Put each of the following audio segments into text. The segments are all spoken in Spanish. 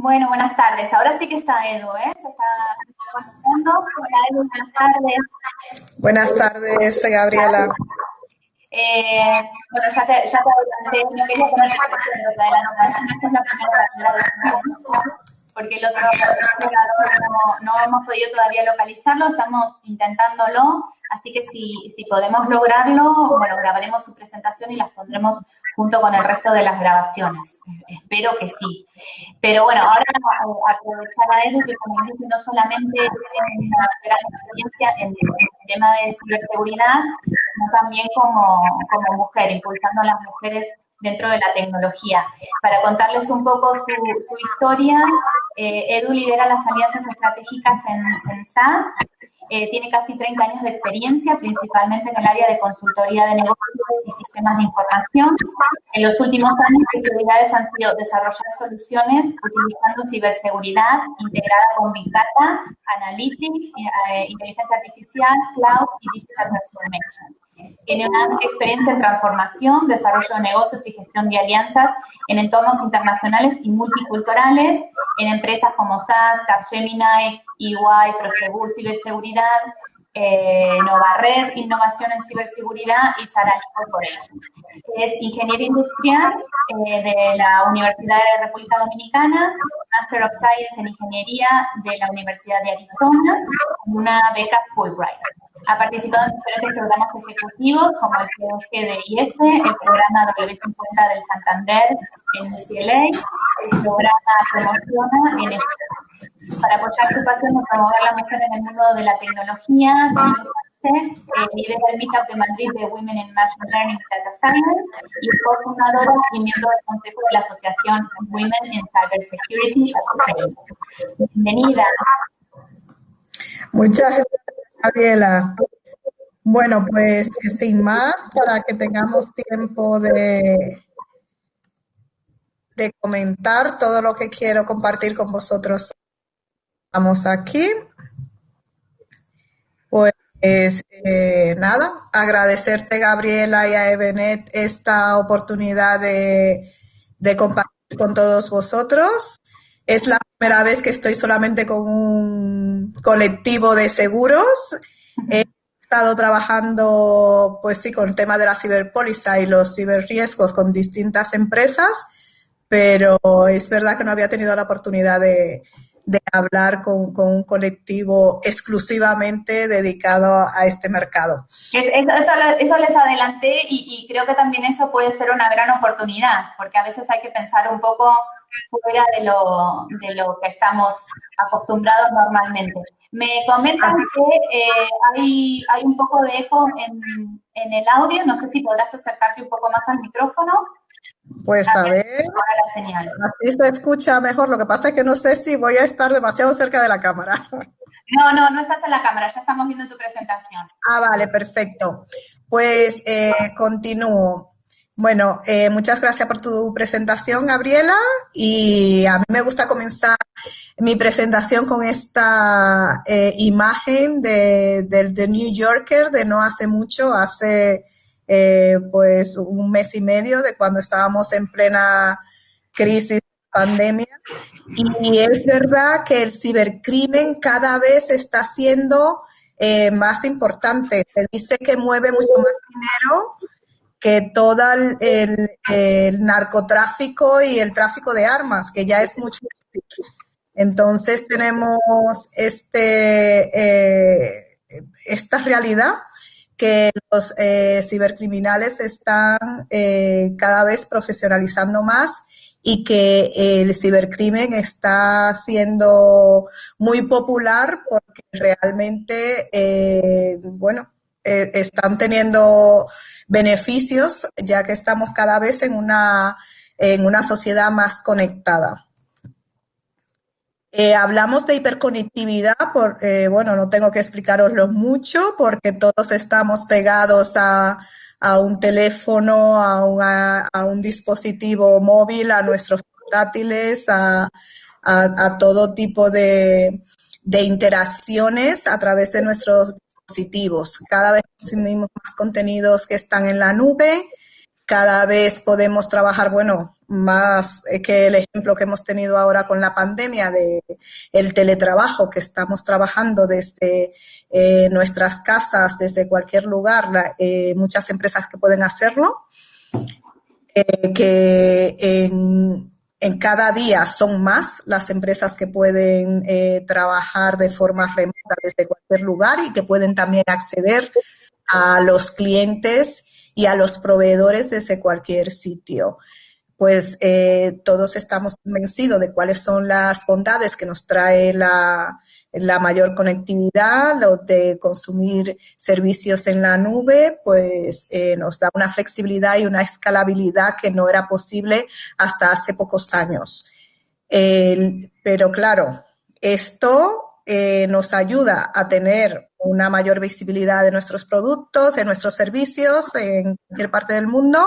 Bueno, buenas tardes. Ahora sí que está Edu, ¿eh? Se está conectando. Hola Edu, buenas tardes. Buenas tardes, Gabriela. Bueno, ya te adelanté, no quería poner presión, pero te adelanté. Esta es la primera vez que porque el otro explicador no hemos podido todavía localizarlo, estamos intentándolo, así que si podemos lograrlo, bueno, grabaremos su presentación y las pondremos junto con el resto de las grabaciones. Espero que sí. Pero bueno, ahora aprovechar a Edu, que como dije, no solamente tiene una gran experiencia en el tema de ciberseguridad, sino también como mujer, impulsando a las mujeres dentro de la tecnología. Para contarles un poco su historia, Edu lidera las alianzas estratégicas en SAS, tiene casi 30 años de experiencia, principalmente en el área de consultoría de negocios y sistemas de información. En los últimos años, sus prioridades han sido desarrollar soluciones utilizando ciberseguridad integrada con Big Data, Analytics, inteligencia artificial, Cloud y Digital Transformation. Tiene una amplia experiencia en transformación, desarrollo de negocios y gestión de alianzas en entornos internacionales y multiculturales, en empresas como SAS, Capgemini, EY, Prosegur Ciberseguridad, Novared, Innovación en Ciberseguridad y Sarali Corporation. Es ingeniera industrial de la Universidad de República Dominicana, Master of Science en Ingeniería de la Universidad de Arizona, con una beca Fulbright. Ha participado en diferentes programas ejecutivos como el POG de IS, el programa W50 del Santander en UCLA, el programa Promociona en para apoyar su pasión de promover a la mujer en el mundo de la tecnología, lidera el Meetup de Madrid de Women in Machine Learning and Data Science y es cofundadora y miembro del consejo de la Asociación Women in Cybersecurity of Spain. Bienvenida. Muchas gracias, Gabriela. Bueno, pues sin más, para que tengamos tiempo de comentar todo lo que quiero compartir con vosotros. Estamos aquí. Pues nada, agradecerte, Gabriela, y a Evenet esta oportunidad de compartir con todos vosotros. Es la primera vez que estoy solamente con un colectivo de seguros. He estado trabajando, pues sí, con el tema de la ciberpóliza y los ciberriesgos con distintas empresas, pero es verdad que no había tenido la oportunidad de hablar con un colectivo exclusivamente dedicado a este mercado. Eso les adelanté y creo que también eso puede ser una gran oportunidad, porque a veces hay que pensar un poco fuera de lo que estamos acostumbrados normalmente. Me comentan que hay un poco de eco en el audio, no sé si podrás acercarte un poco más al micrófono. Pues a ver, la señal. así se escucha mejor, lo que pasa es que no sé si voy a estar demasiado cerca de la cámara. No estás en la cámara, ya estamos viendo tu presentación. Ah, vale, perfecto. Pues continúo. Bueno, muchas gracias por tu presentación, Gabriela, y a mí me gusta comenzar mi presentación con esta imagen del The New Yorker de no hace mucho, hace pues un mes y medio de cuando estábamos en plena crisis pandemia. Y es verdad que el cibercrimen cada vez está siendo más importante. Se dice que mueve mucho más dinero que todo el narcotráfico y el tráfico de armas, que ya es mucho. Entonces tenemos esta realidad que los cibercriminales están cada vez profesionalizando más y que el cibercrimen está siendo muy popular porque realmente, están teniendo beneficios ya que estamos cada vez en una sociedad más conectada. Hablamos de hiperconectividad, bueno, no tengo que explicaroslo mucho porque todos estamos pegados a un teléfono, a un dispositivo móvil, a nuestros portátiles, a todo tipo de interacciones a través de nuestros dispositivos. Cada vez consumimos más contenidos que están en la nube, cada vez podemos trabajar, bueno, más que el ejemplo que hemos tenido ahora con la pandemia de el teletrabajo, que estamos trabajando desde nuestras casas, desde cualquier lugar, muchas empresas que pueden hacerlo, que en cada día son más las empresas que pueden trabajar de forma remota desde cualquier lugar y que pueden también acceder a los clientes y a los proveedores desde cualquier sitio. Pues todos estamos convencidos de cuáles son las bondades que nos trae la mayor conectividad, lo de consumir servicios en la nube, pues nos da una flexibilidad y una escalabilidad que no era posible hasta hace pocos años. Pero claro, esto nos ayuda a tener una mayor visibilidad de nuestros productos, de nuestros servicios en cualquier parte del mundo.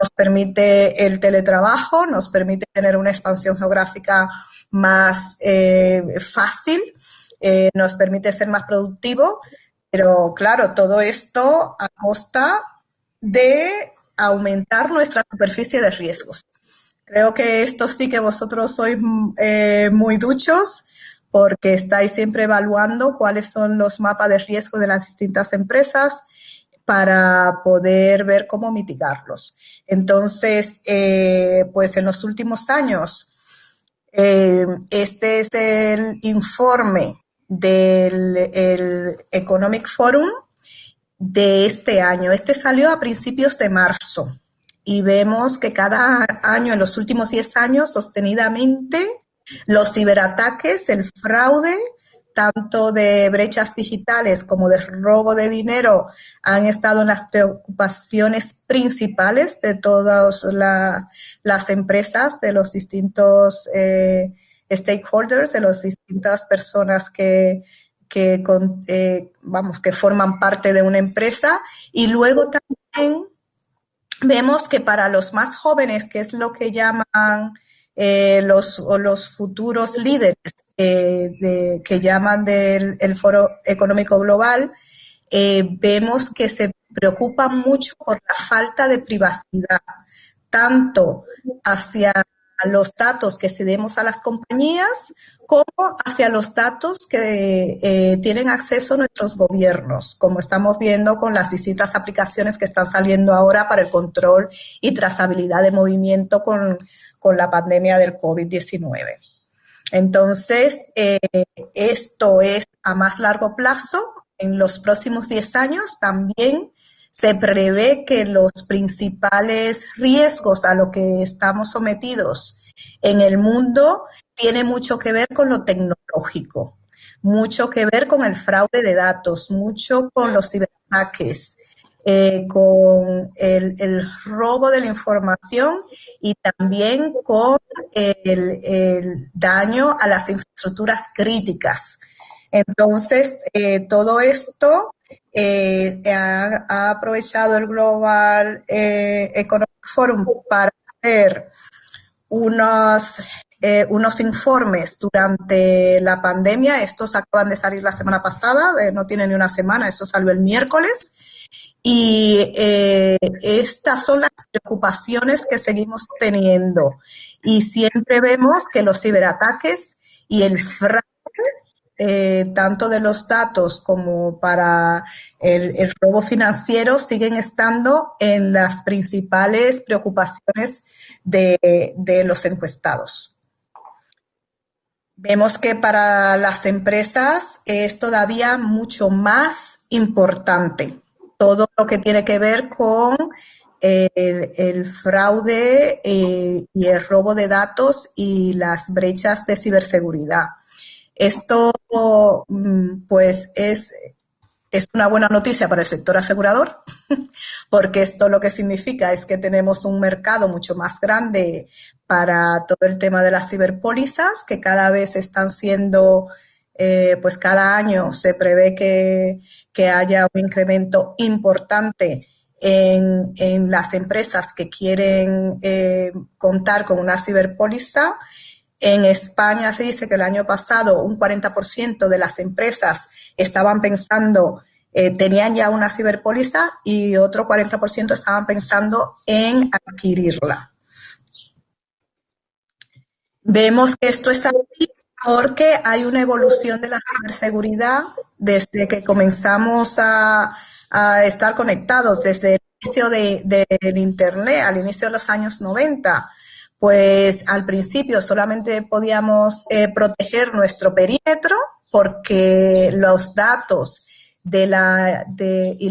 Nos permite el teletrabajo, nos permite tener una expansión geográfica más fácil, nos permite ser más productivo, pero claro, todo esto a costa de aumentar nuestra superficie de riesgos. Creo que esto sí que vosotros sois muy duchos porque estáis siempre evaluando cuáles son los mapas de riesgo de las distintas empresas para poder ver cómo mitigarlos. Entonces, pues en los últimos años, este es el informe del Economic Forum de este año. Este salió a principios de marzo y vemos que cada año, en los últimos 10 años, sostenidamente, los ciberataques, el fraude, tanto de brechas digitales como de robo de dinero, han estado en las preocupaciones principales de todas las empresas, de los distintos stakeholders, de las distintas personas que forman parte de una empresa. Y luego también vemos que para los más jóvenes, que es lo que llaman los futuros líderes que llaman del Foro Económico Global, vemos que se preocupan mucho por la falta de privacidad, tanto hacia los datos que cedemos a las compañías como hacia los datos que tienen acceso nuestros gobiernos, como estamos viendo con las distintas aplicaciones que están saliendo ahora para el control y trazabilidad de movimiento con la pandemia del COVID-19. Entonces, esto es a más largo plazo. En los próximos 10 años también se prevé que los principales riesgos a los que estamos sometidos en el mundo tiene mucho que ver con lo tecnológico, mucho que ver con el fraude de datos, mucho con los ciberataques, con el robo de la información y también con el daño a las infraestructuras críticas. Entonces, todo esto ha aprovechado el Global Economic Forum para hacer unos informes durante la pandemia. Estos acaban de salir la semana pasada, no tiene ni una semana, esto salió el miércoles. Y estas son las preocupaciones que seguimos teniendo. Y siempre vemos que los ciberataques y el fraude, tanto de los datos como para el robo financiero, siguen estando en las principales preocupaciones de los encuestados. Vemos que para las empresas es todavía mucho más importante todo lo que tiene que ver con el fraude y el robo de datos y las brechas de ciberseguridad. Esto, pues, es una buena noticia para el sector asegurador, porque esto lo que significa es que tenemos un mercado mucho más grande para todo el tema de las ciberpólizas, que cada vez están siendo, pues cada año se prevé que haya un incremento importante en las empresas que quieren contar con una ciberpóliza. En España se dice que el año pasado un 40% de las empresas estaban pensando, tenían ya una ciberpóliza y otro 40% estaban pensando en adquirirla. Vemos que esto es así porque hay una evolución de la ciberseguridad desde que comenzamos a estar conectados, desde el inicio del Internet, al inicio de los años 90. Pues al principio solamente podíamos proteger nuestro perímetro porque los datos y la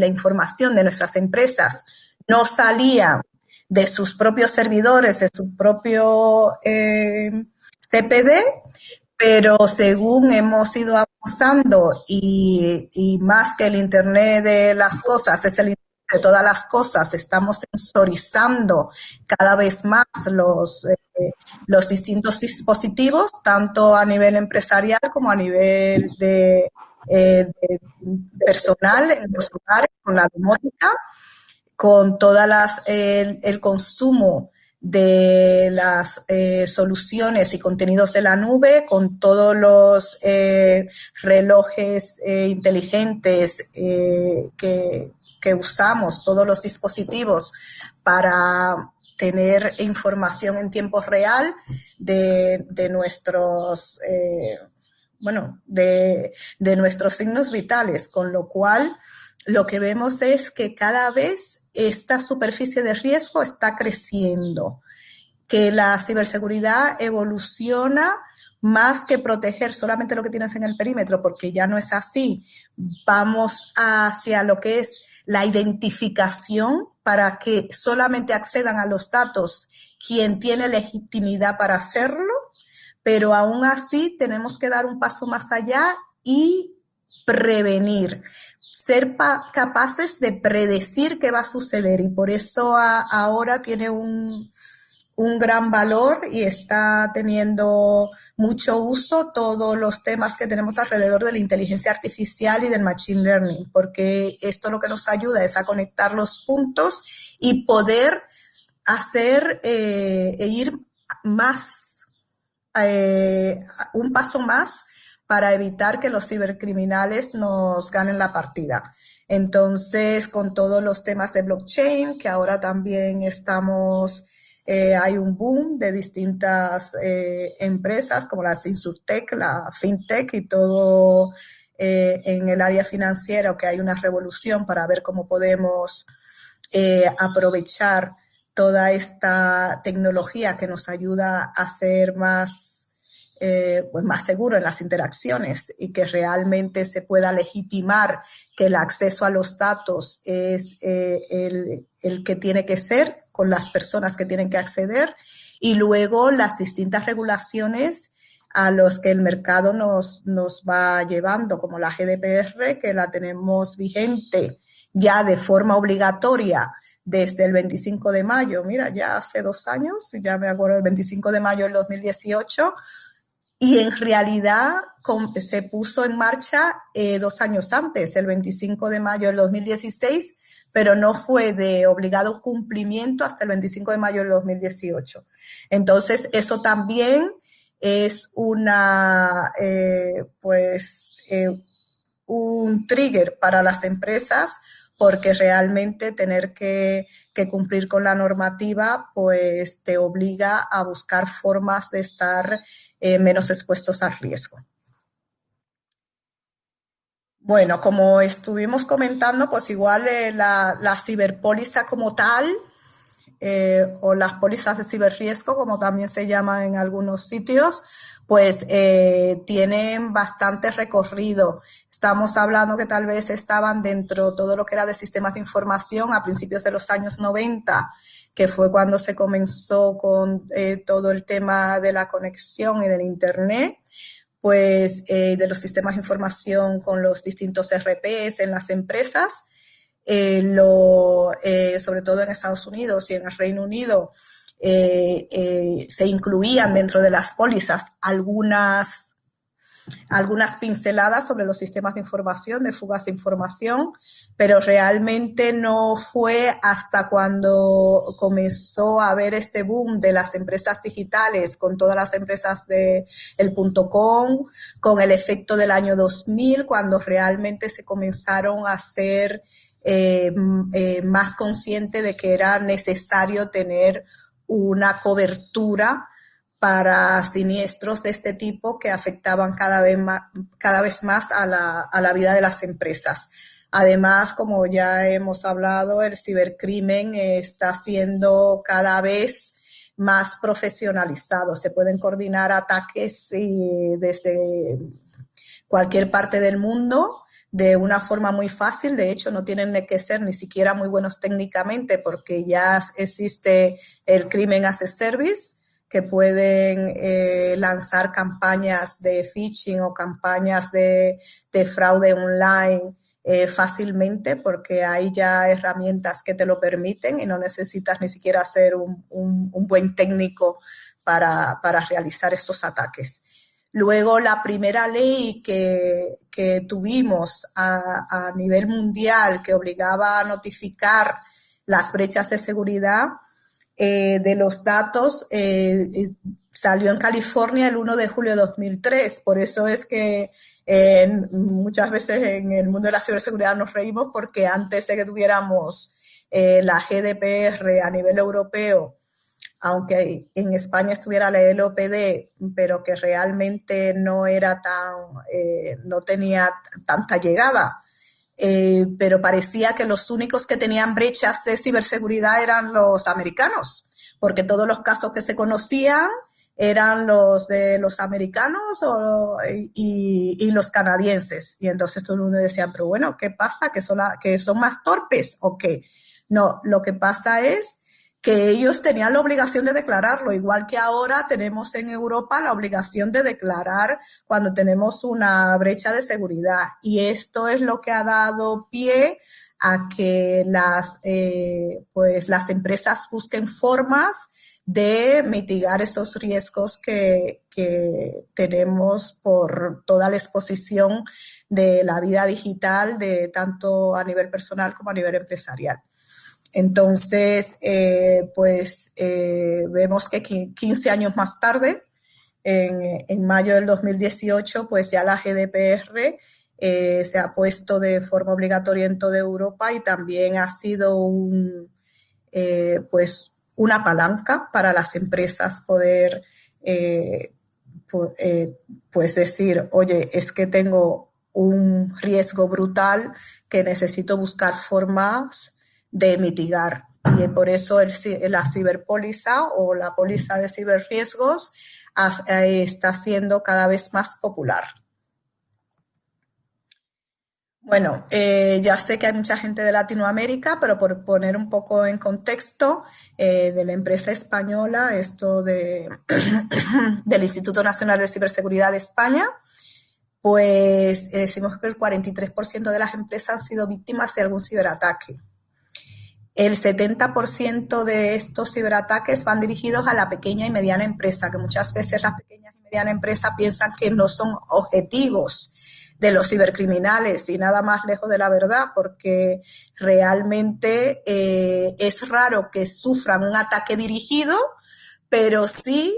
información de nuestras empresas no salían de sus propios servidores, de su propio CPD, pero según hemos ido avanzando y más que el Internet de las cosas, es el Internet de todas las cosas, estamos sensorizando cada vez más los distintos dispositivos, tanto a nivel empresarial como a nivel de personal en los hogares, con la domótica, con todas el consumo de las soluciones y contenidos de la nube, con todos los relojes inteligentes que usamos, todos los dispositivos para tener información en tiempo real de nuestros, de nuestros signos vitales, con lo cual lo que vemos es que cada vez esta superficie de riesgo está creciendo, que la ciberseguridad evoluciona más que proteger solamente lo que tienes en el perímetro, porque ya no es así. Vamos hacia lo que es la identificación para que solamente accedan a los datos quien tiene legitimidad para hacerlo, pero aún así tenemos que dar un paso más allá y prevenir, ser capaces de predecir qué va a suceder, y por eso ahora tiene un gran valor y está teniendo mucho uso todos los temas que tenemos alrededor de la inteligencia artificial y del machine learning, porque esto lo que nos ayuda es a conectar los puntos y poder hacer ir más, un paso más para evitar que los cibercriminales nos ganen la partida. Entonces, con todos los temas de blockchain, que ahora también hay un boom de distintas empresas como la Insurtech, la FinTech y todo en el área financiera, que hay una revolución para ver cómo podemos aprovechar toda esta tecnología que nos ayuda a ser más seguro en las interacciones y que realmente se pueda legitimar que el acceso a los datos es el que tiene que ser con las personas que tienen que acceder, y luego las distintas regulaciones a los que el mercado nos va llevando, como la GDPR, que la tenemos vigente ya de forma obligatoria desde el 25 de mayo, mira, ya hace 2 años, ya me acuerdo, el 25 de mayo del 2018, y en realidad se puso en marcha 2 años antes, el 25 de mayo del 2016, pero no fue de obligado cumplimiento hasta el 25 de mayo del 2018. Entonces, eso también es un trigger para las empresas, porque realmente tener que cumplir con la normativa pues te obliga a buscar formas de estar menos expuestos al riesgo. Bueno, como estuvimos comentando, pues igual la ciberpóliza como tal, o las pólizas de ciberriesgo, como también se llaman en algunos sitios, pues tienen bastante recorrido. Estamos hablando que tal vez estaban dentro todo lo que era de sistemas de información a principios de los años 90, que fue cuando se comenzó con todo el tema de la conexión y del Internet, pues de los sistemas de información con los distintos RPs en las empresas. Sobre todo en Estados Unidos y en el Reino Unido, se incluían dentro de las pólizas algunas pinceladas sobre los sistemas de información, de fugas de información, pero realmente no fue hasta cuando comenzó a haber este boom de las empresas digitales, con todas las empresas del .com, con el efecto del año 2000, cuando realmente se comenzaron a hacer más consciente de que era necesario tener una cobertura para siniestros de este tipo que afectaban cada vez más a la vida de las empresas. Además, como ya hemos hablado, el cibercrimen está siendo cada vez más profesionalizado. Se pueden coordinar ataques desde cualquier parte del mundo de una forma muy fácil. De hecho, no tienen que ser ni siquiera muy buenos técnicamente porque ya existe el crimen as a service, que pueden lanzar campañas de phishing o campañas de fraude online fácilmente, porque hay ya herramientas que te lo permiten y no necesitas ni siquiera ser un buen técnico para realizar estos ataques. Luego, la primera ley que tuvimos a nivel mundial que obligaba a notificar las brechas de seguridad de los datos salió en California el 1 de julio de 2003. Por eso es que muchas veces en el mundo de la ciberseguridad nos reímos, porque antes de que tuviéramos la GDPR a nivel europeo, aunque en España estuviera la LOPD, pero que realmente no era no tenía tanta llegada. Pero parecía que los únicos que tenían brechas de ciberseguridad eran los americanos, porque todos los casos que se conocían eran los de los americanos y los canadienses. Y entonces todo el mundo decía, pero bueno, ¿qué pasa? ¿Que son más torpes o qué? No, lo que pasa es que ellos tenían la obligación de declararlo, igual que ahora tenemos en Europa la obligación de declarar cuando tenemos una brecha de seguridad. Y esto es lo que ha dado pie a que las empresas busquen formas de mitigar esos riesgos que tenemos por toda la exposición de la vida digital, de tanto a nivel personal como a nivel empresarial. Entonces, vemos que 15 años más tarde, en mayo del 2018, pues ya la GDPR se ha puesto de forma obligatoria en toda Europa y también ha sido una palanca para las empresas poder decir, oye, es que tengo un riesgo brutal que necesito buscar formas de mitigar. Y por eso la ciberpóliza o la póliza de ciberriesgos está siendo cada vez más popular. Bueno, ya sé que hay mucha gente de Latinoamérica, pero por poner un poco en contexto, de la empresa española, esto del Instituto Nacional de Ciberseguridad de España, pues decimos que el 43% de las empresas han sido víctimas de algún ciberataque. El 70% de estos ciberataques van dirigidos a la pequeña y mediana empresa, que muchas veces las pequeñas y medianas empresas piensan que no son objetivos de los cibercriminales, y nada más lejos de la verdad, porque realmente es raro que sufran un ataque dirigido, pero sí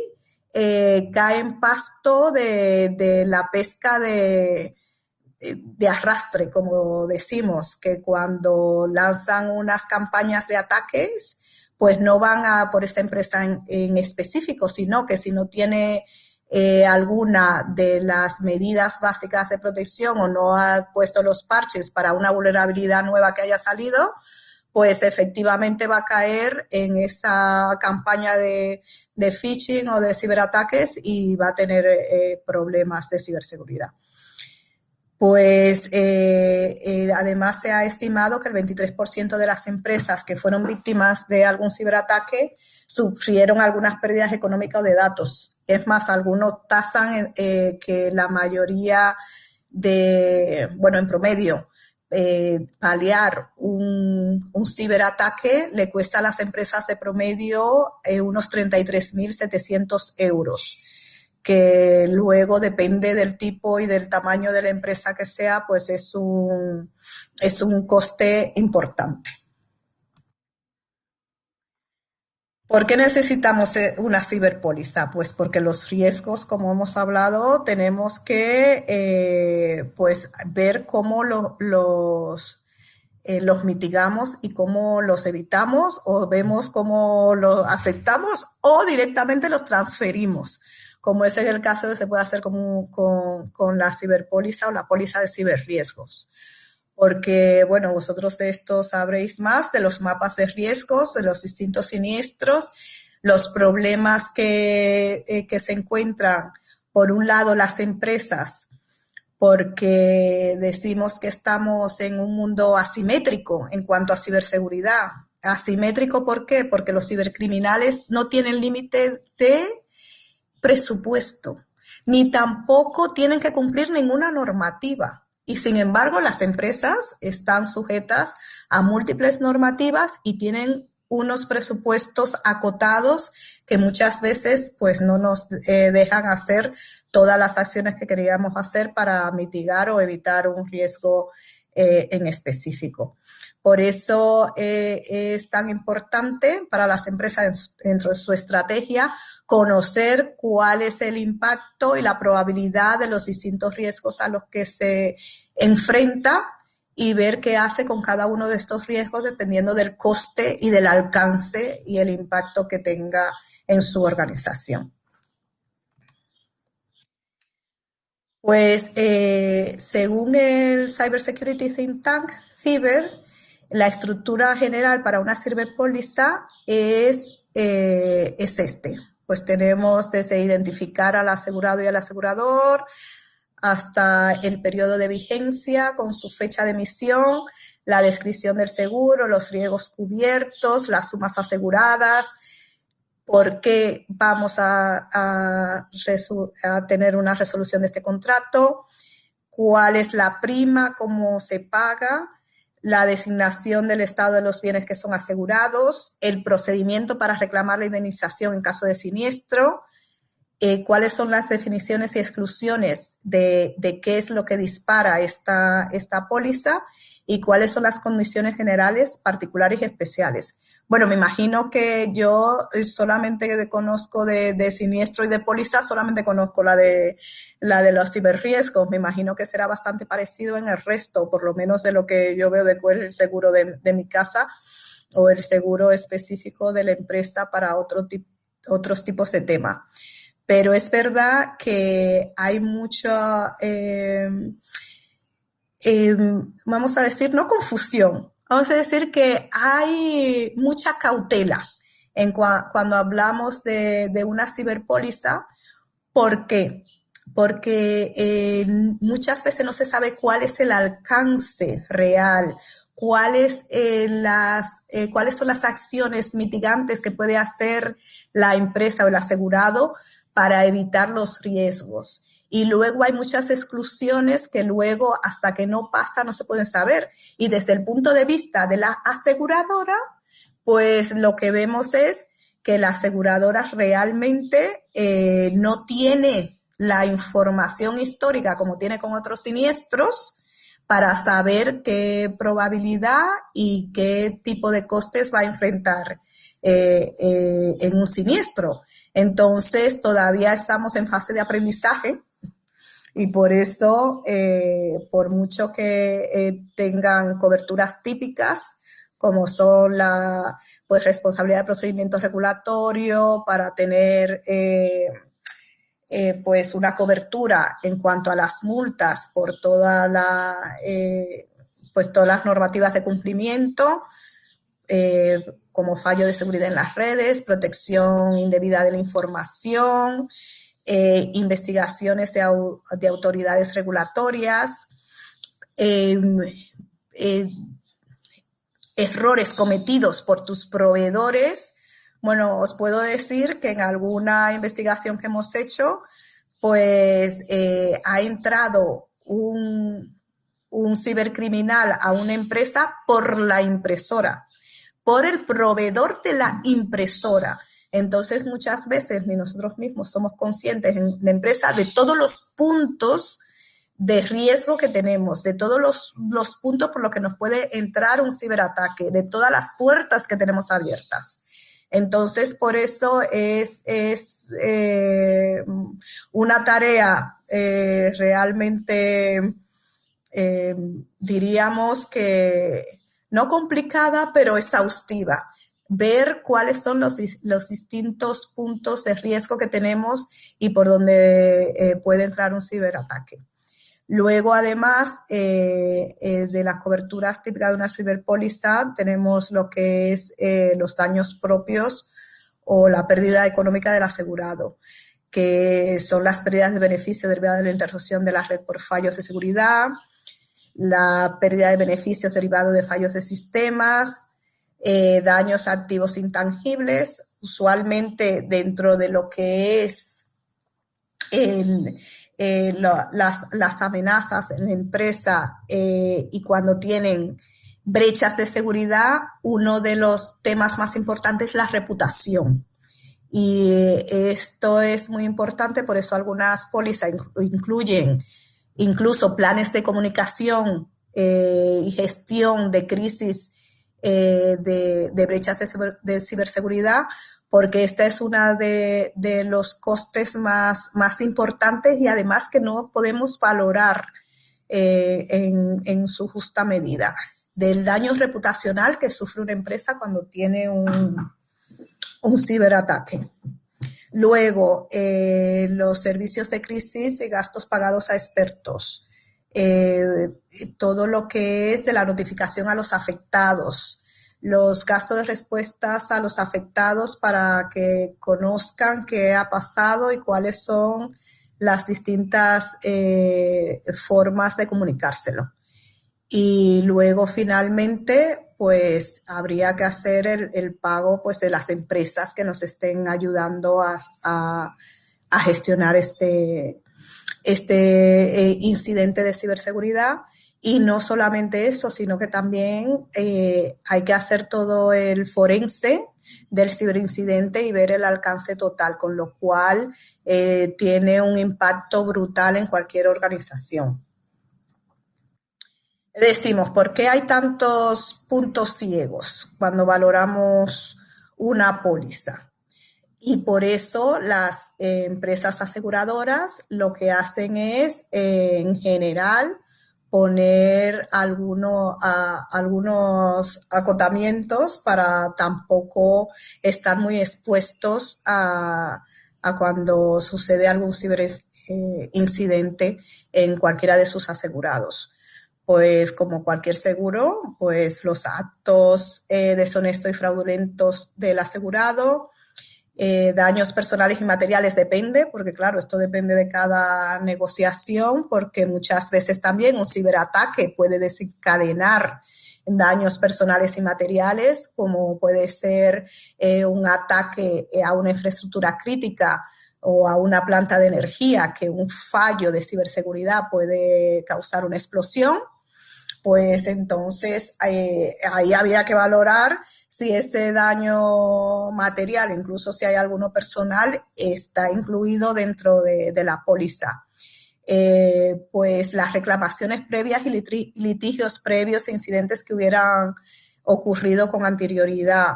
cae en pasto de la pesca de arrastre, como decimos, que cuando lanzan unas campañas de ataques, pues no van a por esa empresa en específico, sino que si no tiene alguna de las medidas básicas de protección o no ha puesto los parches para una vulnerabilidad nueva que haya salido, pues efectivamente va a caer en esa campaña de phishing o de ciberataques y va a tener problemas de ciberseguridad. Pues además se ha estimado que el 23% de las empresas que fueron víctimas de algún ciberataque sufrieron algunas pérdidas económicas o de datos. Es más, algunos tasan que la mayoría en promedio, paliar un ciberataque le cuesta a las empresas de promedio unos 33.700 euros. Que luego depende del tipo y del tamaño de la empresa que sea, pues es un coste importante. ¿Por qué necesitamos una ciberpóliza? Pues porque los riesgos, como hemos hablado, tenemos que ver cómo los los mitigamos y cómo los evitamos, o vemos cómo los aceptamos o directamente los transferimos, como ese es el caso que se puede hacer con la ciberpóliza o la póliza de ciberriesgos. Porque, bueno, vosotros de esto sabréis más, de los mapas de riesgos, de los distintos siniestros, los problemas que se encuentran, por un lado, las empresas, porque decimos que estamos en un mundo asimétrico en cuanto a ciberseguridad. Asimétrico, ¿por qué? Porque los cibercriminales no tienen límite de presupuesto, ni tampoco tienen que cumplir ninguna normativa. Y sin embargo, las empresas están sujetas a múltiples normativas y tienen unos presupuestos acotados que muchas veces pues no nos dejan hacer todas las acciones que queríamos hacer para mitigar o evitar un riesgo en específico. Por eso es tan importante para las empresas dentro de su estrategia conocer cuál es el impacto y la probabilidad de los distintos riesgos a los que se enfrenta y ver qué hace con cada uno de estos riesgos dependiendo del coste y del alcance y el impacto que tenga en su organización. Pues según el Cybersecurity Think Tank, Ciber, la estructura general para una ciberpóliza es este. Pues tenemos desde identificar al asegurado y al asegurador hasta el periodo de vigencia con su fecha de emisión, la descripción del seguro, los riesgos cubiertos, las sumas aseguradas, por qué vamos a tener una resolución de este contrato, cuál es la prima, cómo se paga, la designación del estado de los bienes que son asegurados, el procedimiento para reclamar la indemnización en caso de siniestro, cuáles son las definiciones y exclusiones de qué es lo que dispara esta póliza y cuáles son las condiciones generales, particulares y especiales. Bueno, me imagino que yo solamente conozco de siniestro y de póliza, solamente conozco la de los ciberriesgos. Me imagino que será bastante parecido en el resto, por lo menos de lo que yo veo de cuál es el seguro de mi casa o el seguro específico de la empresa para otros tipos de temas. Pero es verdad que hay mucha, vamos a decir, no confusión, vamos a decir que hay mucha cautela cuando hablamos de una ciberpóliza. ¿Por qué? Porque muchas veces no se sabe cuál es el alcance real, cuáles son las acciones mitigantes que puede hacer la empresa o el asegurado para evitar los riesgos. Y luego hay muchas exclusiones que luego, hasta que no pasa, no se pueden saber. Y desde el punto de vista de la aseguradora, pues lo que vemos es que la aseguradora realmente no tiene la información histórica como tiene con otros siniestros para saber qué probabilidad y qué tipo de costes va a enfrentar en un siniestro. Entonces, todavía estamos en fase de aprendizaje y por eso, por mucho que tengan coberturas típicas, como son la responsabilidad de procedimiento regulatorio para tener pues una cobertura en cuanto a las multas por todas las normativas de cumplimiento, como fallo de seguridad en las redes, protección indebida de la información, investigaciones de autoridades regulatorias, errores cometidos por tus proveedores. Bueno, os puedo decir que en alguna investigación que hemos hecho, pues ha entrado un cibercriminal a una empresa por la impresora, por el proveedor de la impresora. Entonces, muchas veces ni nosotros mismos somos conscientes en la empresa de todos los puntos de riesgo que tenemos, de todos los puntos por los que nos puede entrar un ciberataque, de todas las puertas que tenemos abiertas. Entonces, por eso es una tarea realmente, diríamos que no complicada, pero exhaustiva. Ver cuáles son los distintos puntos de riesgo que tenemos y por dónde puede entrar un ciberataque. Luego, además de las coberturas típicas de una ciberpóliza, tenemos lo que es los daños propios o la pérdida económica del asegurado, que son las pérdidas de beneficio derivadas de la interrupción de la red por fallos de seguridad, la pérdida de beneficios derivados de fallos de sistemas, daños a activos intangibles, usualmente dentro de lo que es las amenazas en la empresa y cuando tienen brechas de seguridad, uno de los temas más importantes es la reputación. Y esto es muy importante, por eso algunas pólizas incluyen incluso planes de comunicación y gestión de crisis de brechas de ciberseguridad, porque esta es una de los costes más importantes y además que no podemos valorar en su justa medida, del daño reputacional que sufre una empresa cuando tiene un ciberataque. Luego, los servicios de crisis y gastos pagados a expertos. Todo lo que es de la notificación a los afectados, los gastos de respuestas a los afectados para que conozcan qué ha pasado y cuáles son las distintas formas de comunicárselo. Y luego, finalmente, pues habría que hacer el pago pues, de las empresas que nos estén ayudando a gestionar este incidente de ciberseguridad. Y no solamente eso, sino que también hay que hacer todo el forense del ciberincidente y ver el alcance total, con lo cual tiene un impacto brutal en cualquier organización. Decimos, ¿por qué hay tantos puntos ciegos cuando valoramos una póliza? Y por eso las empresas aseguradoras lo que hacen es, en general, poner algunos acotamientos para tampoco estar muy expuestos a cuando sucede algún ciberincidente en cualquiera de sus asegurados. Pues como cualquier seguro, pues los actos deshonestos y fraudulentos del asegurado, daños personales y materiales depende, porque claro, esto depende de cada negociación, porque muchas veces también un ciberataque puede desencadenar daños personales y materiales, como puede ser un ataque a una infraestructura crítica o a una planta de energía, que un fallo de ciberseguridad puede causar una explosión. Pues entonces ahí había que valorar si ese daño material, incluso si hay alguno personal, está incluido dentro de la póliza. Pues las reclamaciones previas y litigios previos e incidentes que hubieran ocurrido con anterioridad,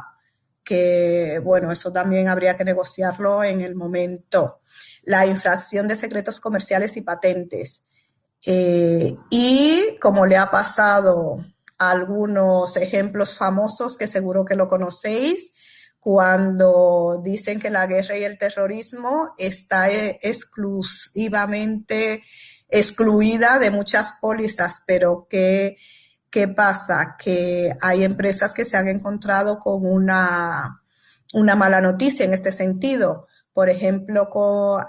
que bueno, eso también habría que negociarlo en el momento. La infracción de secretos comerciales y patentes. Y como le ha pasado a algunos ejemplos famosos que seguro que lo conocéis, cuando dicen que la guerra y el terrorismo está exclusivamente excluida de muchas pólizas, pero ¿qué pasa? Que hay empresas que se han encontrado con una mala noticia en este sentido. Por ejemplo,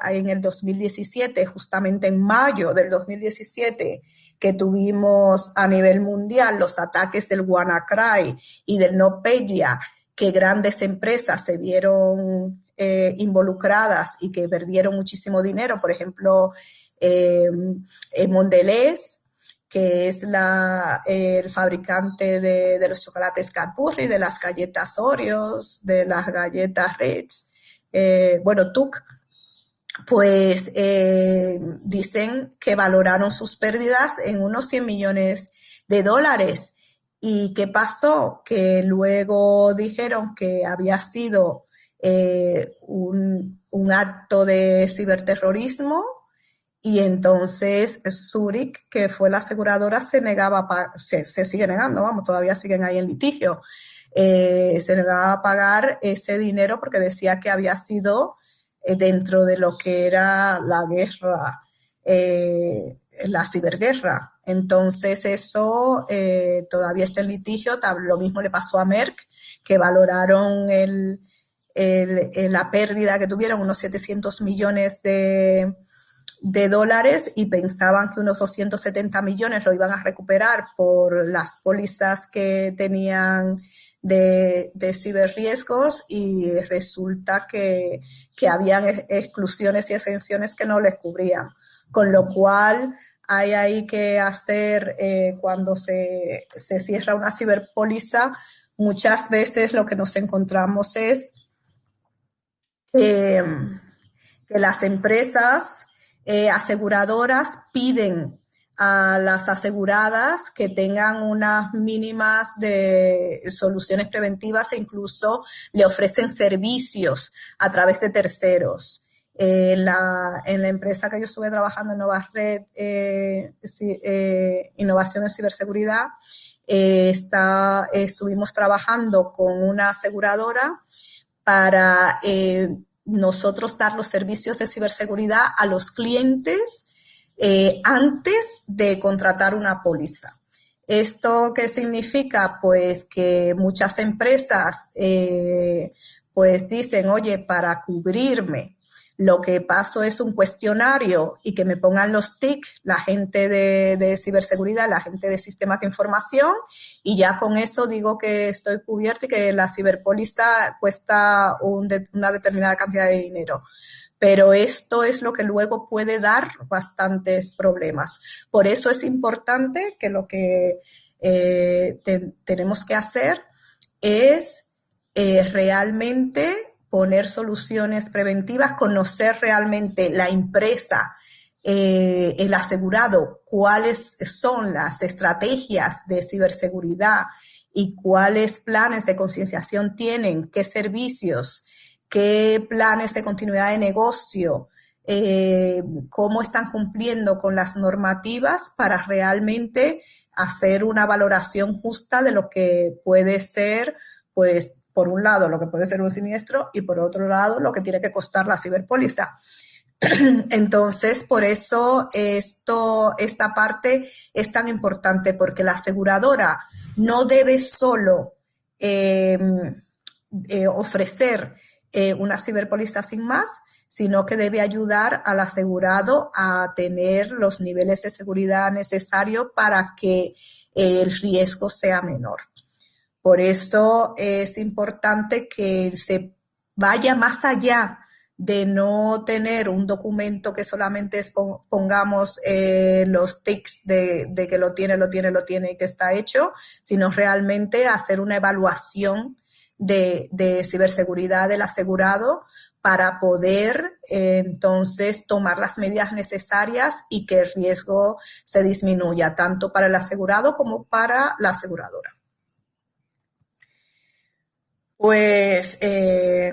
en el 2017, justamente en mayo del 2017, que tuvimos a nivel mundial los ataques del WannaCry y del NotPetya, que grandes empresas se vieron involucradas y que perdieron muchísimo dinero. Por ejemplo, Mondelez, que es el fabricante de los chocolates Cadbury, de las galletas Oreos, de las galletas Ritz, TUC, pues dicen que valoraron sus pérdidas en unos 100 millones de dólares. ¿Y qué pasó? Que luego dijeron que había sido un acto de ciberterrorismo Y entonces Zurich, que fue la aseguradora, se negaba se sigue negando, vamos, todavía siguen ahí en litigio. Se negaba a pagar ese dinero porque decía que había sido dentro de lo que era la guerra, la ciberguerra. Entonces eso todavía está en litigio. Lo mismo le pasó a Merck, que valoraron la pérdida que tuvieron, unos 700 millones de dólares, y pensaban que unos 270 millones lo iban a recuperar por las pólizas que tenían de ciberriesgos, y resulta que habían exclusiones y exenciones que no les cubrían. Con lo cual hay ahí que hacer, cuando se cierra una ciberpóliza, muchas veces lo que nos encontramos es que las empresas aseguradoras piden a las aseguradas que tengan unas mínimas de soluciones preventivas, e incluso le ofrecen servicios a través de terceros. En la empresa que yo estuve trabajando en Novarred, Innovación en Ciberseguridad, estuvimos trabajando con una aseguradora para nosotros dar los servicios de ciberseguridad a los clientes antes de contratar una póliza. ¿Esto qué significa? Pues que muchas empresas pues dicen, oye, para cubrirme lo que paso es un cuestionario y que me pongan los TIC, la gente de ciberseguridad, la gente de sistemas de información, y ya con eso digo que estoy cubierto y que la ciberpóliza cuesta una determinada cantidad de dinero. Pero esto es lo que luego puede dar bastantes problemas. Por eso es importante que lo que tenemos que hacer es realmente poner soluciones preventivas, conocer realmente la empresa, el asegurado, cuáles son las estrategias de ciberseguridad y cuáles planes de concienciación tienen, qué servicios, qué planes de continuidad de negocio, cómo están cumpliendo con las normativas, para realmente hacer una valoración justa de lo que puede ser, pues, por un lado, lo que puede ser un siniestro, y por otro lado, lo que tiene que costar la ciberpóliza. Entonces, por eso esta parte es tan importante, porque la aseguradora no debe solo ofrecer una ciberpóliza sin más, sino que debe ayudar al asegurado a tener los niveles de seguridad necesarios para que el riesgo sea menor. Por eso es importante que se vaya más allá de no tener un documento que solamente pongamos los tics de que lo tiene y que está hecho, sino realmente hacer una evaluación de ciberseguridad del asegurado, para poder entonces tomar las medidas necesarias y que el riesgo se disminuya, tanto para el asegurado como para la aseguradora. Pues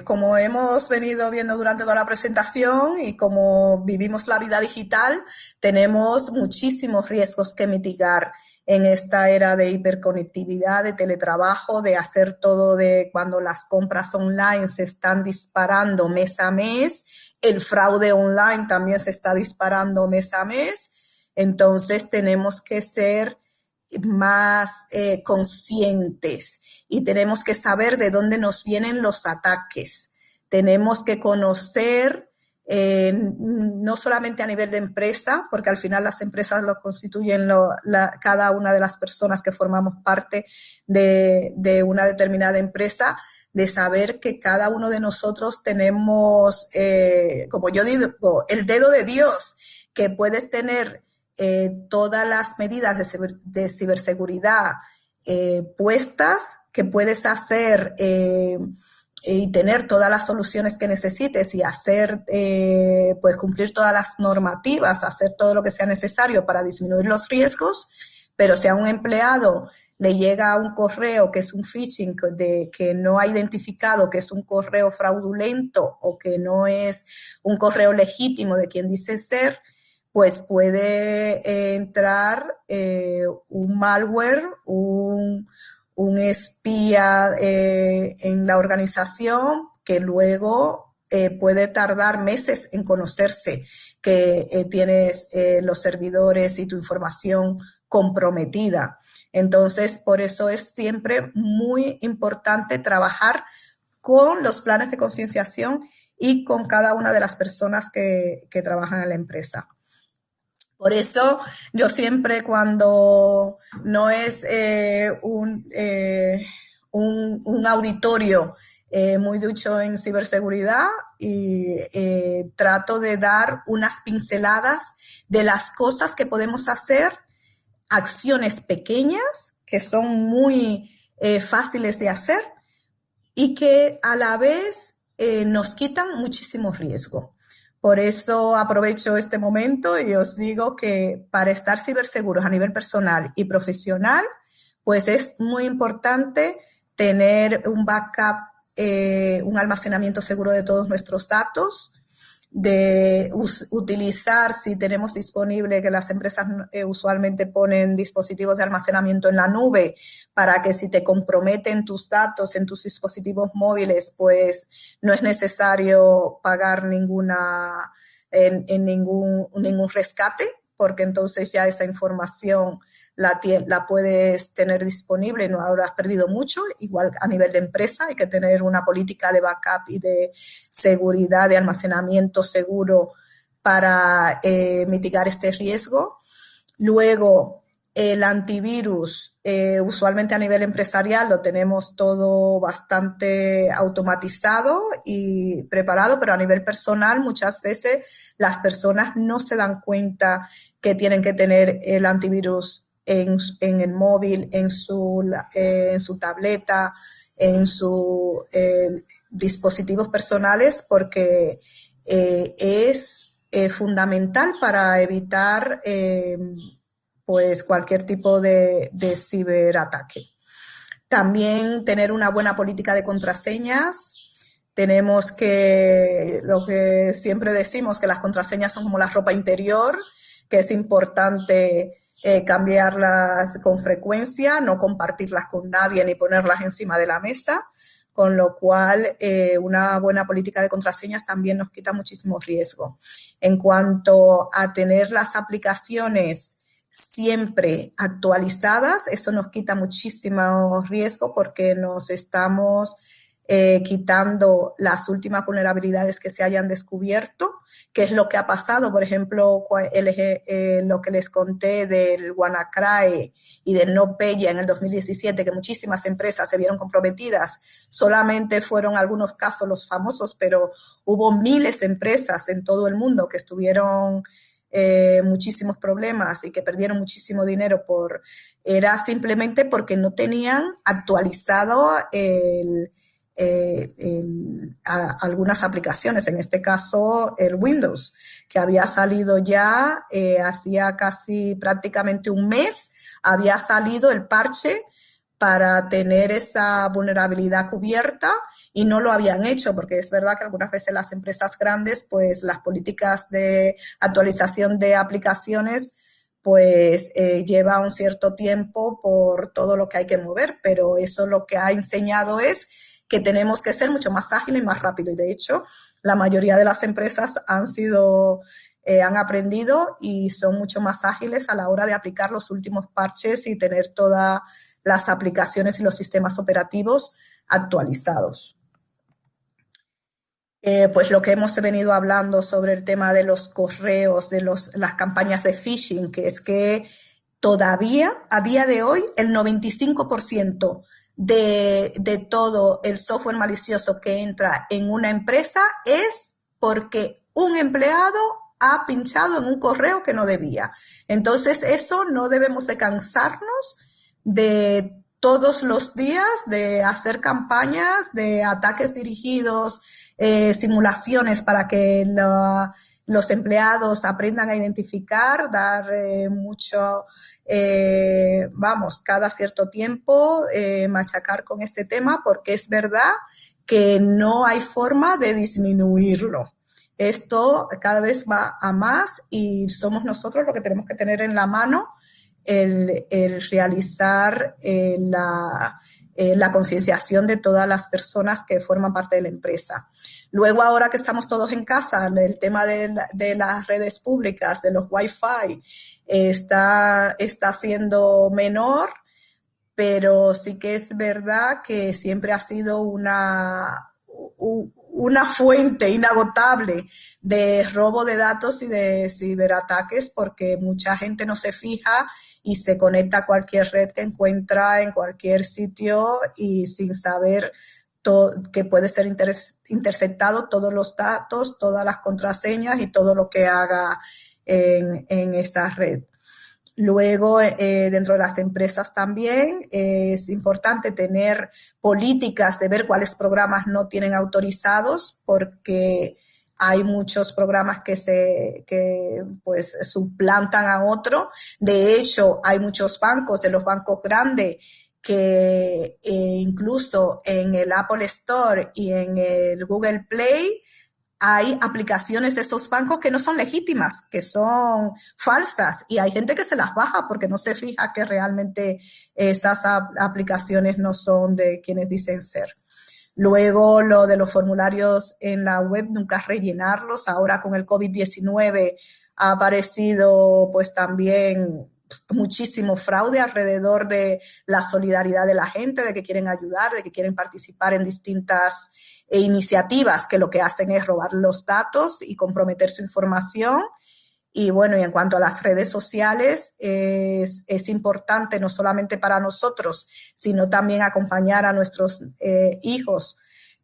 como hemos venido viendo durante toda la presentación, y como vivimos la vida digital, tenemos muchísimos riesgos que mitigar en esta era de hiperconectividad, de teletrabajo, de hacer todo, de cuando las compras online se están disparando mes a mes, el fraude online también se está disparando mes a mes. Entonces tenemos que ser más conscientes, y tenemos que saber de dónde nos vienen los ataques. Tenemos que conocer, no solamente a nivel de empresa, porque al final las empresas lo constituyen cada una de las personas que formamos parte de una determinada empresa, de saber que cada uno de nosotros tenemos, como yo digo, el dedo de Dios, que puedes tener todas las medidas de ciberseguridad puestas, que puedes hacer y tener todas las soluciones que necesites, y hacer, pues cumplir todas las normativas, hacer todo lo que sea necesario para disminuir los riesgos, pero si a un empleado le llega un correo que es un phishing, que no ha identificado que es un correo fraudulento o que no es un correo legítimo de quien dice ser, pues puede entrar un malware, un espía en la organización que luego puede tardar meses en conocerse que tienes los servidores y tu información comprometida. Entonces, por eso es siempre muy importante trabajar con los planes de concienciación y con cada una de las personas que trabajan en la empresa. Por eso yo siempre cuando no es un auditorio muy ducho en ciberseguridad y trato de dar unas pinceladas de las cosas que podemos hacer, acciones pequeñas que son muy fáciles de hacer y que a la vez nos quitan muchísimo riesgo. Por eso aprovecho este momento y os digo que para estar ciberseguros a nivel personal y profesional, pues es muy importante tener un backup, un almacenamiento seguro de todos nuestros datos, de utilizar, si tenemos disponible, que las empresas usualmente ponen dispositivos de almacenamiento en la nube para que si te comprometen tus datos en tus dispositivos móviles, pues no es necesario pagar ningún rescate, porque entonces ya esa información la puedes tener disponible y no habrás perdido mucho. Igual a nivel de empresa hay que tener una política de backup y de seguridad, de almacenamiento seguro para mitigar este riesgo. Luego, el antivirus, usualmente a nivel empresarial lo tenemos todo bastante automatizado y preparado, pero a nivel personal muchas veces las personas no se dan cuenta que tienen que tener el antivirus en el móvil, en su tableta, en sus dispositivos personales, porque es fundamental para evitar pues cualquier tipo de ciberataque. También tener una buena política de contraseñas. Tenemos lo que siempre decimos, que las contraseñas son como la ropa interior, que es importante cambiarlas con frecuencia, no compartirlas con nadie ni ponerlas encima de la mesa, con lo cual una buena política de contraseñas también nos quita muchísimo riesgo. En cuanto a tener las aplicaciones siempre actualizadas, eso nos quita muchísimo riesgo porque nos estamos quitando las últimas vulnerabilidades que se hayan descubierto, que es lo que ha pasado, por ejemplo, lo que les conté del WannaCry y del NotPetya en el 2017, que muchísimas empresas se vieron comprometidas. Solamente fueron algunos casos los famosos, pero hubo miles de empresas en todo el mundo que estuvieron muchísimos problemas y que perdieron muchísimo dinero era simplemente porque no tenían actualizado algunas aplicaciones, en este caso el Windows, que había salido ya hacía casi prácticamente un mes, había salido el parche para tener esa vulnerabilidad cubierta y no lo habían hecho, porque es verdad que algunas veces las empresas grandes, pues las políticas de actualización de aplicaciones pues lleva un cierto tiempo por todo lo que hay que mover, pero eso lo que ha enseñado es que tenemos que ser mucho más ágiles y más rápidos. Y de hecho, la mayoría de las empresas han aprendido y son mucho más ágiles a la hora de aplicar los últimos parches y tener todas las aplicaciones y los sistemas operativos actualizados. Pues lo que hemos venido hablando sobre el tema de los correos, de las campañas de phishing, que es que todavía, a día de hoy, el 95% de todo el software malicioso que entra en una empresa es porque un empleado ha pinchado en un correo que no debía. Entonces, eso no debemos de cansarnos de todos los días de hacer campañas de ataques dirigidos, simulaciones para que los empleados aprendan a identificar, dar cada cierto tiempo machacar con este tema, porque es verdad que no hay forma de disminuirlo. esto cada vez va a más y somos nosotros los que tenemos que tener en la mano el realizar la concienciación de todas las personas que forman parte de la empresa. Luego, ahora que estamos todos en casa, el tema de las redes públicas, de los Wi-Fi, está siendo menor, pero sí que es verdad que siempre ha sido una fuente inagotable de robo de datos y de ciberataques, porque mucha gente no se fija y se conecta a cualquier red que encuentra en cualquier sitio y sin saber que puede ser interceptado todos los datos, todas las contraseñas y todo lo que haga en esa red. Luego, dentro de las empresas también es importante tener políticas de ver cuáles programas no tienen autorizados, porque hay muchos programas que pues suplantan a otro. De hecho, hay muchos bancos, de los bancos grandes, que incluso en el Apple Store y en el Google Play hay aplicaciones de esos bancos que no son legítimas, que son falsas, y hay gente que se las baja porque no se fija que realmente esas aplicaciones no son de quienes dicen ser. Luego, lo de los formularios en la web, nunca rellenarlos. Ahora con el COVID-19 ha aparecido pues también muchísimo fraude alrededor de la solidaridad de la gente, de que quieren ayudar, de que quieren participar en distintas iniciativas que lo que hacen es robar los datos y comprometer su información. Y bueno, y en cuanto a las redes sociales, es importante no solamente para nosotros, sino también acompañar a nuestros hijos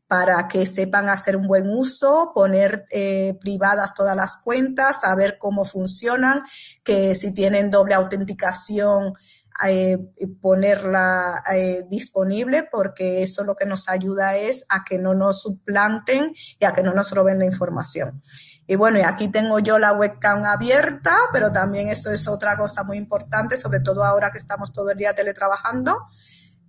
para que sepan hacer un buen uso, poner privadas todas las cuentas, saber cómo funcionan, que si tienen doble autenticación, ponerla disponible, porque eso lo que nos ayuda es a que no nos suplanten y a que no nos roben la información. Y bueno, y aquí tengo yo la webcam abierta, pero también eso es otra cosa muy importante, sobre todo ahora que estamos todo el día teletrabajando,